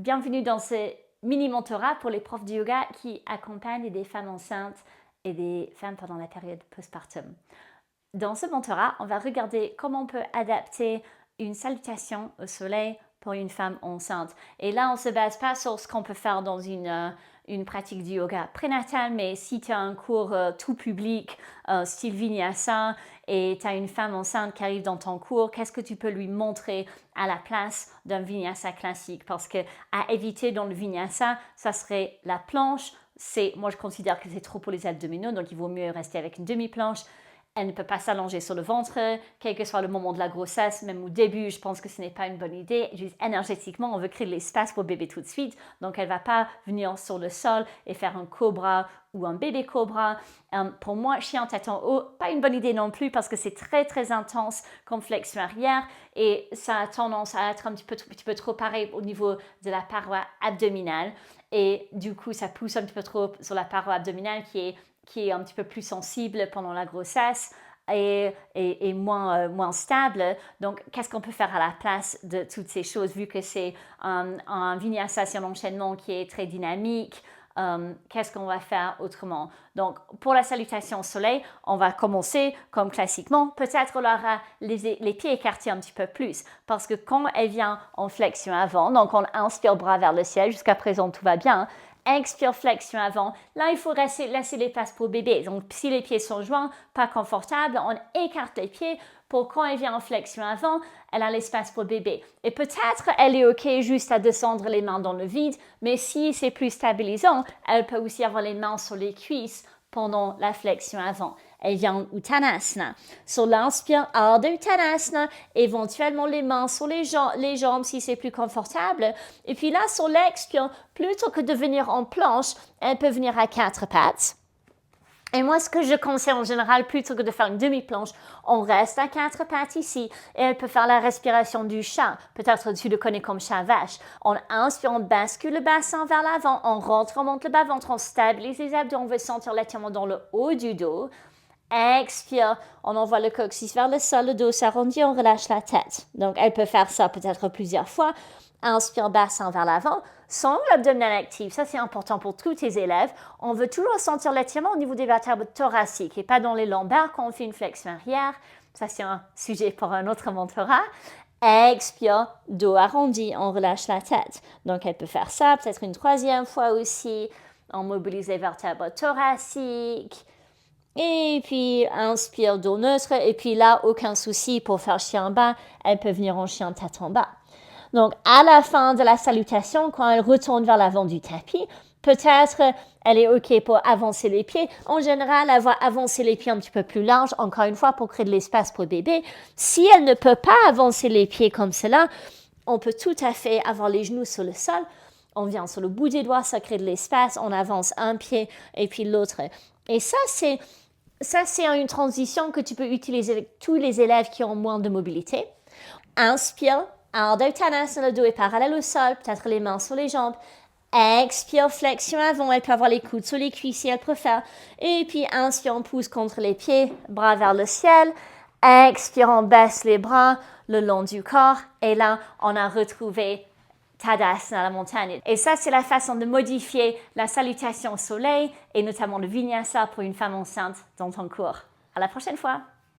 Bienvenue dans ce mini-mentorat pour les profs de yoga qui accompagnent des femmes enceintes et des femmes pendant la période postpartum. Dans ce mentorat, on va regarder comment on peut adapter une salutation au soleil pour une femme enceinte. Et là, on ne se base pas sur ce qu'on peut faire dans une pratique du yoga prénatal, mais si tu as un cours tout public, style Vinyasa, et tu as une femme enceinte qui arrive dans ton cours, qu'est-ce que tu peux lui montrer à la place d'un Vinyasa classique? Parce que à éviter dans le Vinyasa, ça serait la planche. Moi, je considère que c'est trop pour les abdominaux, donc il vaut mieux rester avec une demi-planche. Elle ne peut pas s'allonger sur le ventre, quel que soit le moment de la grossesse, même au début, je pense que ce n'est pas une bonne idée. Juste énergétiquement, on veut créer de l'espace pour bébé tout de suite, donc elle ne va pas venir sur le sol et faire un cobra ou un bébé cobra. Pour moi, chien tête en haut, pas une bonne idée non plus parce que c'est très très intense comme flexion arrière et ça a tendance à être un petit peu trop pareil au niveau de la paroi abdominale et du coup, ça pousse un petit peu trop sur la paroi abdominale qui est un petit peu plus sensible pendant la grossesse et moins stable. Donc, qu'est-ce qu'on peut faire à la place de toutes ces choses, vu que c'est un vinyasa, c'est un enchaînement qui est très dynamique? Qu'est-ce qu'on va faire autrement? Donc, pour la salutation au soleil, on va commencer comme classiquement. Peut-être on aura les pieds écartés un petit peu plus parce que quand elle vient en flexion avant, donc on inspire bras vers le ciel, jusqu'à présent tout va bien. Expire, flexion avant. Là, il faut laisser l'espace pour bébé. Donc, si les pieds sont joints, pas confortables, on écarte les pieds pour quand elle vient en flexion avant, elle a l'espace pour bébé. Et peut-être elle est OK juste à descendre les mains dans le vide, mais si c'est plus stabilisant, elle peut aussi avoir les mains sur les cuisses pendant la flexion avant. Elle vient en Uttanasana. Sur l'inspire, Ardha Uttanasana, éventuellement les mains sur les jambes si c'est plus confortable. Et puis là, sur l'expire, plutôt que de venir en planche, elle peut venir à quatre pattes. Et moi, ce que je conseille en général, plutôt que de faire une demi-planche, on reste à quatre pattes ici et elle peut faire la respiration du chat. Peut-être tu le connais comme chat-vache. On inspire, on bascule le bassin vers l'avant, on rentre, on monte le bas-ventre, on stabilise les abdos, on veut sentir l'étirement dans le haut du dos. Expire, on envoie le coccyx vers le sol, le dos s'arrondit, on relâche la tête. Donc, elle peut faire ça peut-être plusieurs fois. Inspire, bassin vers l'avant, sangle abdominal actif. Ça, c'est important pour tous tes élèves. On veut toujours sentir l'étirement au niveau des vertèbres thoraciques et pas dans les lombaires quand on fait une flexion arrière. Ça, c'est un sujet pour un autre mentorat. Expire, dos arrondi, on relâche la tête. Donc, elle peut faire ça peut-être une troisième fois aussi. On mobilise les vertèbres thoraciques. Et puis, inspire, dos neutre. Et puis là, aucun souci pour faire chien en bas. Elle peut venir en chien tête en bas. Donc, à la fin de la salutation, quand elle retourne vers l'avant du tapis, peut-être elle est OK pour avancer les pieds. En général, elle va avancer les pieds un petit peu plus large, encore une fois, pour créer de l'espace pour bébé. Si elle ne peut pas avancer les pieds comme cela, on peut tout à fait avoir les genoux sur le sol. On vient sur le bout des doigts, ça crée de l'espace. On avance un pied et puis l'autre. Et ça, c'est une transition que tu peux utiliser avec tous les élèves qui ont moins de mobilité. Inspire. Ardha Uttanasana, le dos est parallèle au sol, peut-être les mains sur les jambes. Expire, flexion avant, elle peut avoir les coudes sur les cuisses si elle préfère. Et puis inspire, on pousse contre les pieds, bras vers le ciel. Expire, on baisse les bras le long du corps. Et là, on a retrouvé Tadasana, la montagne. Et ça, c'est la façon de modifier la salutation au soleil et notamment le Vinyasa pour une femme enceinte dans ton cours. À la prochaine fois!